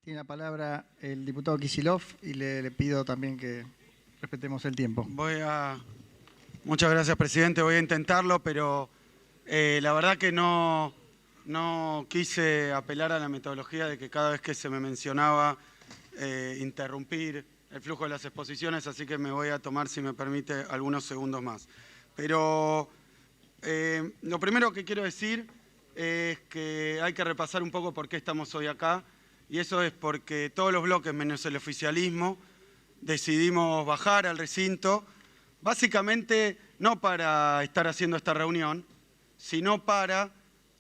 Tiene la palabra el diputado Kicillof y le pido también que respetemos el tiempo. Muchas gracias, presidente. Voy a intentarlo, pero la verdad que no quise apelar a la metodología de que cada vez que se me mencionaba interrumpir el flujo de las exposiciones, así que me voy a tomar, si me permite, algunos segundos más. Pero lo primero que quiero decir es que hay que repasar un poco por qué estamos hoy acá, y eso es porque todos los bloques, menos el oficialismo, decidimos bajar al recinto, básicamente no para estar haciendo esta reunión, sino para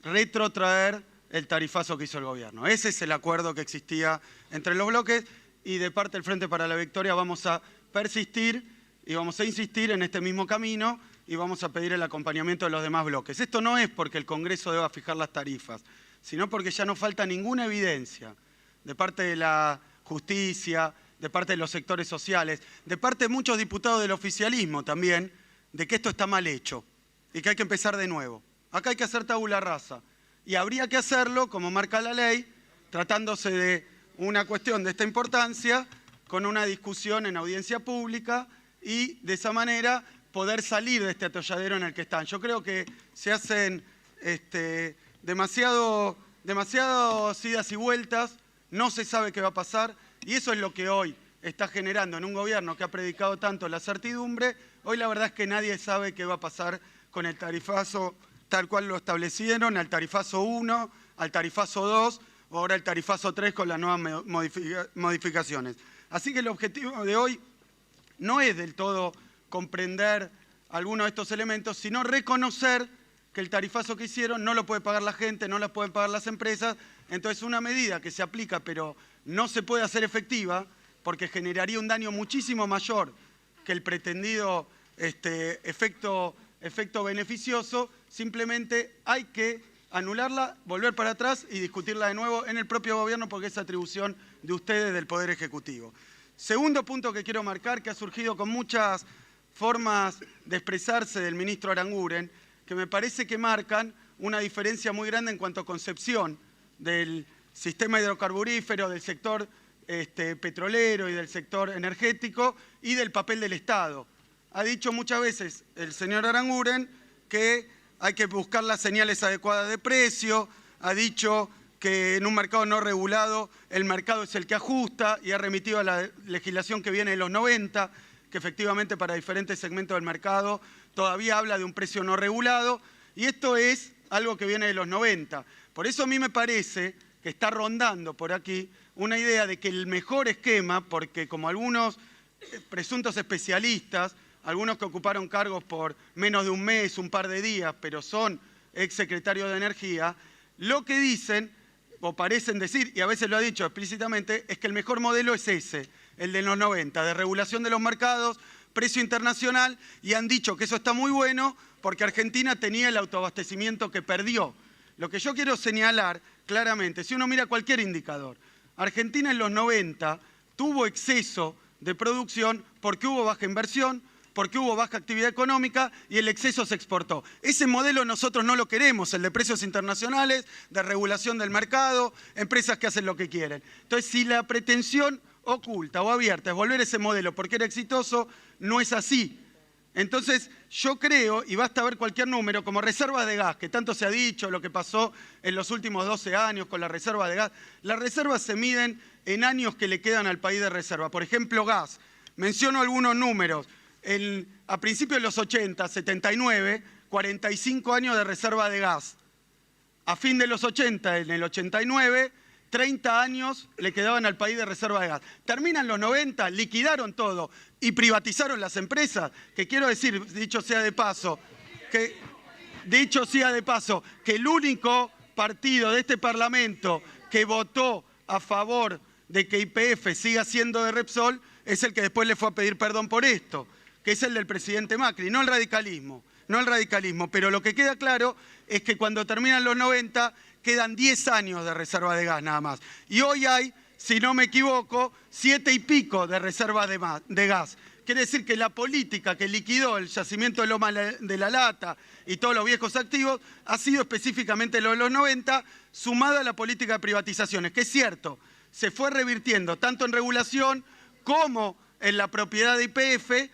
retrotraer el tarifazo que hizo el gobierno. Ese es el acuerdo que existía entre los bloques, y de parte del Frente para la Victoria vamos a persistir y vamos a insistir en este mismo camino y vamos a pedir el acompañamiento de los demás bloques. Esto no es porque el Congreso deba fijar las tarifas, sino porque ya no falta ninguna evidencia de parte de la justicia, de parte de los sectores sociales, de parte de muchos diputados del oficialismo también, de que esto está mal hecho y que hay que empezar de nuevo. Acá hay que hacer tabula rasa y habría que hacerlo, como marca la ley, tratándose de una cuestión de esta importancia, con una discusión en audiencia pública y de esa manera poder salir de este atolladero en el que están. Yo creo que se hacen demasiadas idas y vueltas, no se sabe qué va a pasar, y eso es lo que hoy está generando en un gobierno que ha predicado tanto la certidumbre. Hoy la verdad es que nadie sabe qué va a pasar con el tarifazo tal cual lo establecieron, al tarifazo 1, al tarifazo 2, o ahora el tarifazo 3 con las nuevas modificaciones. Así que el objetivo de hoy no es del todo comprender algunos de estos elementos, sino reconocer que el tarifazo que hicieron no lo puede pagar la gente, no lo pueden pagar las empresas. Entonces una medida que se aplica pero no se puede hacer efectiva porque generaría un daño muchísimo mayor que el pretendido efecto beneficioso, simplemente hay que anularla, volver para atrás y discutirla de nuevo en el propio gobierno porque es atribución de ustedes, del Poder Ejecutivo. Segundo punto que quiero marcar, que ha surgido con muchas formas de expresarse del ministro Aranguren, que me parece que marcan una diferencia muy grande en cuanto a concepción del sistema hidrocarburífero, del sector petrolero y del sector energético y del papel del Estado. Ha dicho muchas veces el señor Aranguren que hay que buscar las señales adecuadas de precio, ha dicho que en un mercado no regulado el mercado es el que ajusta y ha remitido a la legislación que viene de los 90, que efectivamente para diferentes segmentos del mercado todavía habla de un precio no regulado, y esto es algo que viene de los 90. Por eso a mí me parece que está rondando por aquí una idea de que el mejor esquema, porque como algunos presuntos especialistas, algunos que ocuparon cargos por menos de un mes, un par de días, pero son exsecretarios de Energía, lo que dicen, o parecen decir, y a veces lo ha dicho explícitamente, es que el mejor modelo es ese, el de los 90, de regulación de los mercados, precio internacional, y han dicho que eso está muy bueno porque Argentina tenía el autoabastecimiento que perdió. Lo que yo quiero señalar claramente, si uno mira cualquier indicador, Argentina en los 90 tuvo exceso de producción porque hubo baja inversión, porque hubo baja actividad económica y el exceso se exportó. Ese modelo nosotros no lo queremos, el de precios internacionales, de regulación del mercado, empresas que hacen lo que quieren. Entonces, si la pretensión oculta o abierta es volver ese modelo porque era exitoso, no es así. Entonces, yo creo, y basta ver cualquier número, como reservas de gas, que tanto se ha dicho, lo que pasó en los últimos 12 años con la reserva de gas. Las reservas se miden en años que le quedan al país de reserva. Por ejemplo, gas. Menciono algunos números. A principios de los 80, 79, 45 años de reserva de gas. A fin de los 80, en el 89, 30 años le quedaban al país de reserva de gas. Terminan los 90, liquidaron todo y privatizaron las empresas, que quiero decir, dicho sea de paso, que el único partido de este Parlamento que votó a favor de que YPF siga siendo de Repsol es el que después le fue a pedir perdón por esto, que es el del presidente Macri, no el radicalismo, pero lo que queda claro es que cuando terminan los 90 quedan 10 años de reserva de gas nada más. Y hoy hay, si no me equivoco, 7 y pico de reservas de gas. Quiere decir que la política que liquidó el yacimiento de Loma de la Lata y todos los viejos activos ha sido específicamente lo de los 90, sumada a la política de privatizaciones, que es cierto, se fue revirtiendo tanto en regulación como en la propiedad de YPF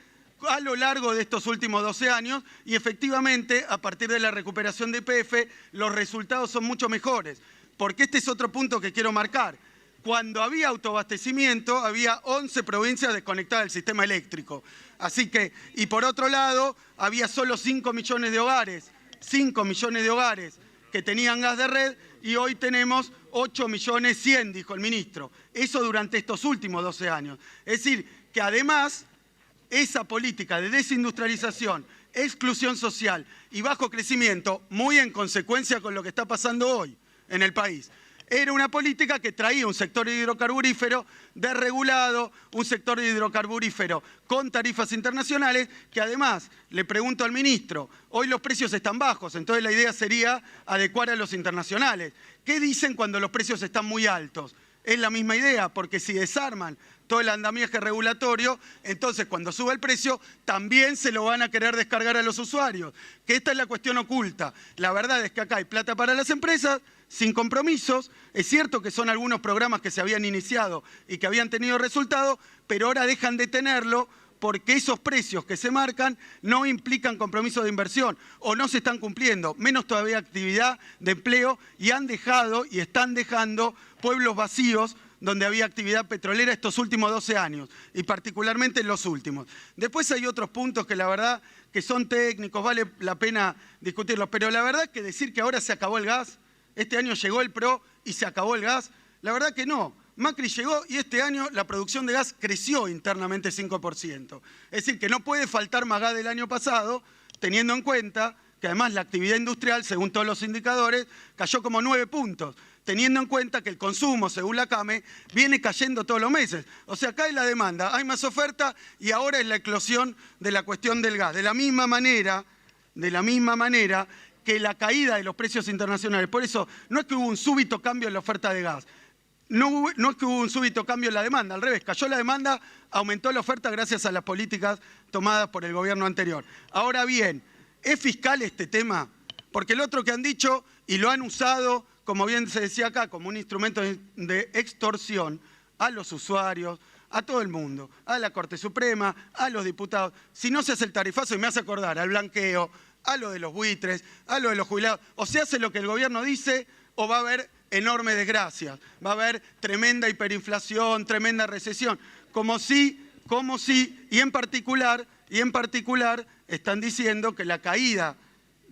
a lo largo de estos últimos 12 años y efectivamente a partir de la recuperación de YPF los resultados son mucho mejores. Porque este es otro punto que quiero marcar. Cuando había autoabastecimiento había 11 provincias desconectadas del sistema eléctrico. Así que, y por otro lado, había solo 5 millones de hogares, 5 millones de hogares que tenían gas de red y hoy tenemos 8.100.000, dijo el ministro. Eso durante estos últimos 12 años. Es decir, que además esa política de desindustrialización, exclusión social y bajo crecimiento, muy en consecuencia con lo que está pasando hoy en el país, era una política que traía un sector hidrocarburífero desregulado, un sector hidrocarburífero con tarifas internacionales, que además, le pregunto al ministro, hoy los precios están bajos, entonces la idea sería adecuar a los internacionales. ¿Qué dicen cuando los precios están muy altos? Es la misma idea, porque si desarman todo el andamiaje regulatorio, entonces cuando sube el precio también se lo van a querer descargar a los usuarios. Que esta es la cuestión oculta. La verdad es que acá hay plata para las empresas, sin compromisos. Es cierto que son algunos programas que se habían iniciado y que habían tenido resultados, pero ahora dejan de tenerlo porque esos precios que se marcan no implican compromiso de inversión o no se están cumpliendo, menos todavía actividad de empleo y han dejado y están dejando pueblos vacíos donde había actividad petrolera estos últimos 12 años y particularmente en los últimos. Después hay otros puntos que la verdad que son técnicos, vale la pena discutirlos, pero la verdad que decir que ahora se acabó el gas, este año llegó el PRO y se acabó el gas, la verdad que no. Macri llegó y este año la producción de gas creció internamente 5%. Es decir, que no puede faltar más gas del año pasado, teniendo en cuenta que además la actividad industrial, según todos los indicadores, cayó como 9 puntos, teniendo en cuenta que el consumo, según la CAME, viene cayendo todos los meses. O sea, acá hay la demanda, hay más oferta y ahora es la eclosión de la cuestión del gas. De la misma manera que la caída de los precios internacionales. Por eso, no es que hubo un súbito cambio en la oferta de gas. No es que hubo un súbito cambio en la demanda, al revés, cayó la demanda, aumentó la oferta gracias a las políticas tomadas por el gobierno anterior. Ahora bien, ¿es fiscal este tema? Porque el otro que han dicho, y lo han usado, como bien se decía acá, como un instrumento de extorsión a los usuarios, a todo el mundo, a la Corte Suprema, a los diputados. Si no se hace el tarifazo, y me hace acordar al blanqueo, a lo de los buitres, a lo de los jubilados, o se hace lo que el gobierno dice o va a haber enorme desgracia, va a haber tremenda hiperinflación, tremenda recesión, como si, y en particular están diciendo que la caída,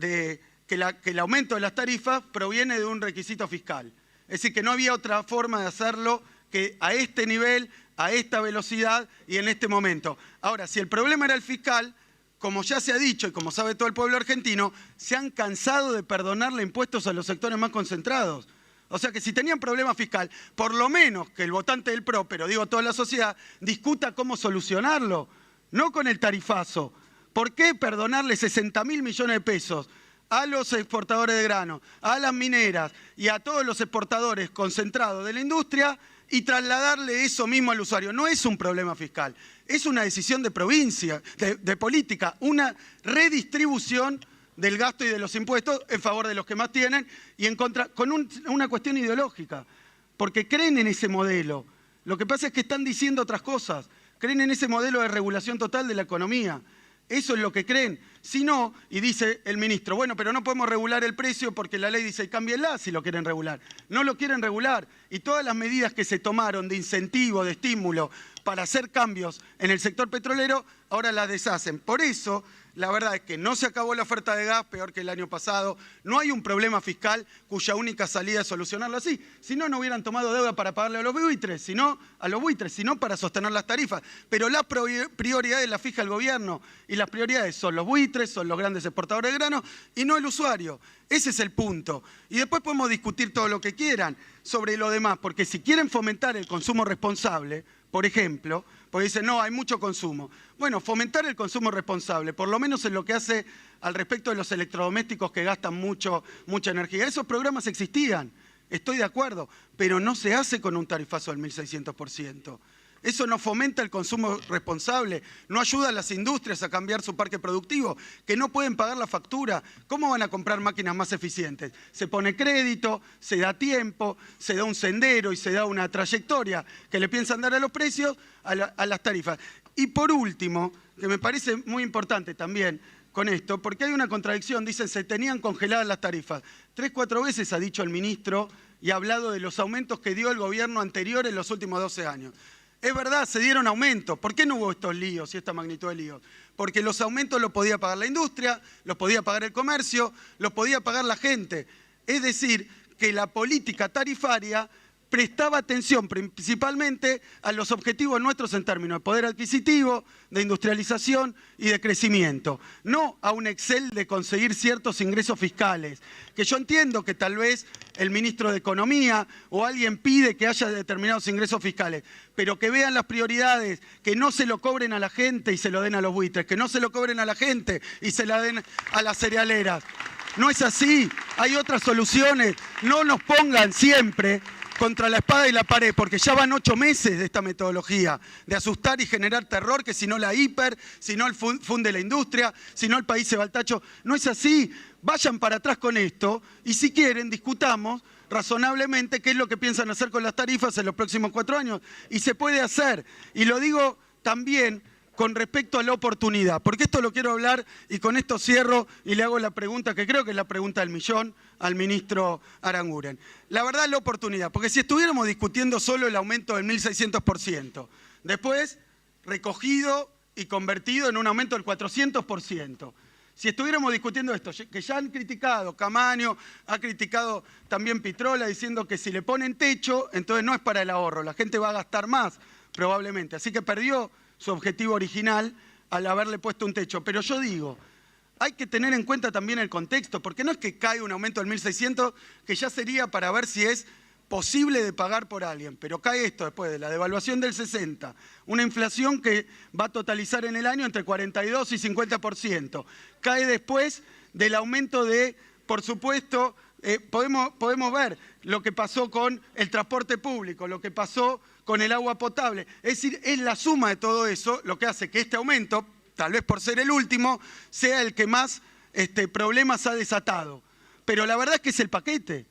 que el aumento de las tarifas proviene de un requisito fiscal. Es decir, que no había otra forma de hacerlo que a este nivel, a esta velocidad y en este momento. Ahora, si el problema era el fiscal, como ya se ha dicho y como sabe todo el pueblo argentino, se han cansado de perdonarle impuestos a los sectores más concentrados. O sea que si tenían problema fiscal, por lo menos que el votante del PRO, pero digo toda la sociedad, discuta cómo solucionarlo, no con el tarifazo. ¿Por qué perdonarle 60.000 millones de pesos a los exportadores de grano, a las mineras y a todos los exportadores concentrados de la industria y trasladarle eso mismo al usuario? No es un problema fiscal, es una decisión de provincia, de política, una redistribución del gasto y de los impuestos en favor de los que más tienen y en contra, con una cuestión ideológica, porque creen en ese modelo. Lo que pasa es que están diciendo otras cosas, creen en ese modelo de regulación total de la economía. Eso es lo que creen. Si no, y dice el ministro, bueno, pero no podemos regular el precio porque la ley dice, cámbienla si lo quieren regular. No lo quieren regular. Y todas las medidas que se tomaron de incentivo, de estímulo, para hacer cambios en el sector petrolero, ahora las deshacen. Por eso, la verdad es que no se acabó la oferta de gas, peor que el año pasado. No hay un problema fiscal cuya única salida es solucionarlo así. Si no, no hubieran tomado deuda para pagarle a los buitres, sino para sostener las tarifas. Pero las prioridades las fija el gobierno y las prioridades son los buitres, son los grandes exportadores de grano y no el usuario. Ese es el punto. Y después podemos discutir todo lo que quieran sobre lo demás, porque si quieren fomentar el consumo responsable, por ejemplo, porque dicen, no, hay mucho consumo. Bueno, fomentar el consumo responsable, por lo menos en lo que hace al respecto de los electrodomésticos que gastan mucha energía. Esos programas existían, estoy de acuerdo, pero no se hace con un tarifazo del 1.600%. Eso no fomenta el consumo responsable, no ayuda a las industrias a cambiar su parque productivo, que no pueden pagar la factura. ¿Cómo van a comprar máquinas más eficientes? Se pone crédito, se da tiempo, se da un sendero y se da una trayectoria que le piensan dar a los precios, a las tarifas. Y por último, que me parece muy importante también con esto, porque hay una contradicción, dicen se tenían congeladas las tarifas. 3, 4 veces ha dicho el ministro y ha hablado de los aumentos que dio el gobierno anterior en los últimos 12 años. Es verdad, se dieron aumentos. ¿Por qué no hubo estos líos y esta magnitud de líos? Porque los aumentos los podía pagar la industria, los podía pagar el comercio, los podía pagar la gente. Es decir, que la política tarifaria prestaba atención principalmente a los objetivos nuestros en términos de poder adquisitivo, de industrialización y de crecimiento. No a un Excel de conseguir ciertos ingresos fiscales, que yo entiendo que tal vez el ministro de Economía o alguien pide que haya determinados ingresos fiscales, pero que vean las prioridades, que no se lo cobren a la gente y se lo den a los buitres, que no se lo cobren a la gente y se la den a las cerealeras. No es así, hay otras soluciones. No nos pongan siempre contra la espada y la pared, porque ya van 8 meses de esta metodología, de asustar y generar terror, que si no la hiper, si no el funde la industria, si no el país se va al tacho. No es así, vayan para atrás con esto y si quieren discutamos razonablemente qué es lo que piensan hacer con las tarifas en los próximos 4 años. Y se puede hacer, y lo digo también con respecto a la oportunidad, porque esto lo quiero hablar y con esto cierro y le hago la pregunta que creo que es la pregunta del millón al ministro Aranguren. La verdad, la oportunidad, porque si estuviéramos discutiendo solo el aumento del 1.600%, después recogido y convertido en un aumento del 400%, si estuviéramos discutiendo esto, que ya han criticado, Camaño ha criticado también Pitrola, diciendo que si le ponen techo, entonces no es para el ahorro, la gente va a gastar más probablemente, así que perdió su objetivo original al haberle puesto un techo. Pero yo digo, hay que tener en cuenta también el contexto, porque no es que cae un aumento del 1.600, que ya sería para ver si es posible de pagar por alguien, pero cae esto después de la devaluación del 60, una inflación que va a totalizar en el año entre 42 y 50%, cae después del aumento de, por supuesto, podemos ver lo que pasó con el transporte público, lo que pasó con el agua potable. Es decir, es la suma de todo eso lo que hace que este aumento, tal vez por ser el último, sea el que más problemas ha desatado. Pero la verdad es que es el paquete.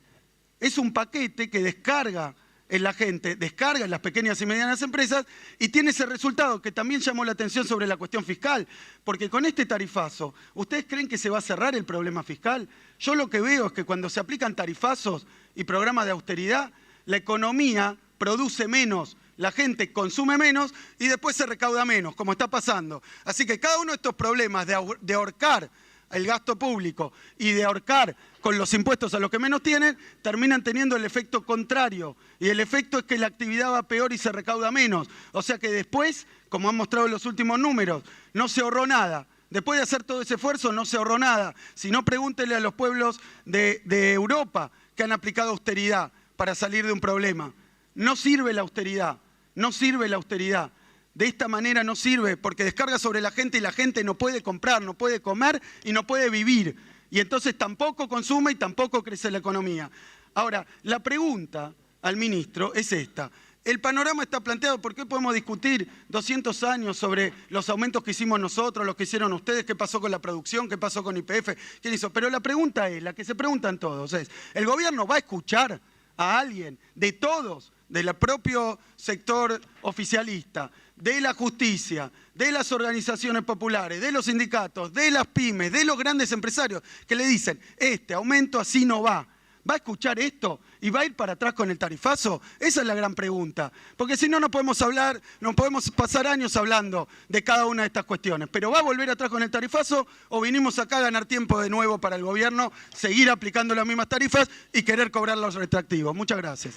Es un paquete que descarga en la gente, descarga en las pequeñas y medianas empresas y tiene ese resultado que también llamó la atención sobre la cuestión fiscal. Porque con este tarifazo, ¿ustedes creen que se va a cerrar el problema fiscal? Yo lo que veo es que cuando se aplican tarifazos y programas de austeridad, la economía produce menos, la gente consume menos y después se recauda menos, como está pasando. Así que cada uno de estos problemas de ahorcar el gasto público y de ahorcar con los impuestos a los que menos tienen, terminan teniendo el efecto contrario. Y el efecto es que la actividad va peor y se recauda menos. O sea que después, como han mostrado los últimos números, no se ahorró nada. Después de hacer todo ese esfuerzo, no se ahorró nada. Si no, pregúntele a los pueblos de Europa que han aplicado austeridad para salir de un problema. No sirve la austeridad, no sirve la austeridad. De esta manera no sirve porque descarga sobre la gente y la gente no puede comprar, no puede comer y no puede vivir. Y entonces tampoco consume y tampoco crece la economía. Ahora, la pregunta al ministro es esta. El panorama está planteado, ¿por qué podemos discutir 200 años sobre los aumentos que hicimos nosotros, los que hicieron ustedes, qué pasó con la producción, qué pasó con YPF, quién hizo? Pero la pregunta es, la que se preguntan todos, es, ¿el gobierno va a escuchar a alguien de todos, del propio sector oficialista, de la justicia, de las organizaciones populares, de los sindicatos, de las pymes, de los grandes empresarios, que le dicen, este aumento así no va? ¿Va a escuchar esto y va a ir para atrás con el tarifazo? Esa es la gran pregunta. Porque si no, no podemos hablar, no podemos pasar años hablando de cada una de estas cuestiones. Pero ¿va a volver atrás con el tarifazo o vinimos acá a ganar tiempo de nuevo para el gobierno, seguir aplicando las mismas tarifas y querer cobrar los retroactivos? Muchas gracias.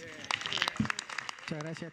Muchas gracias.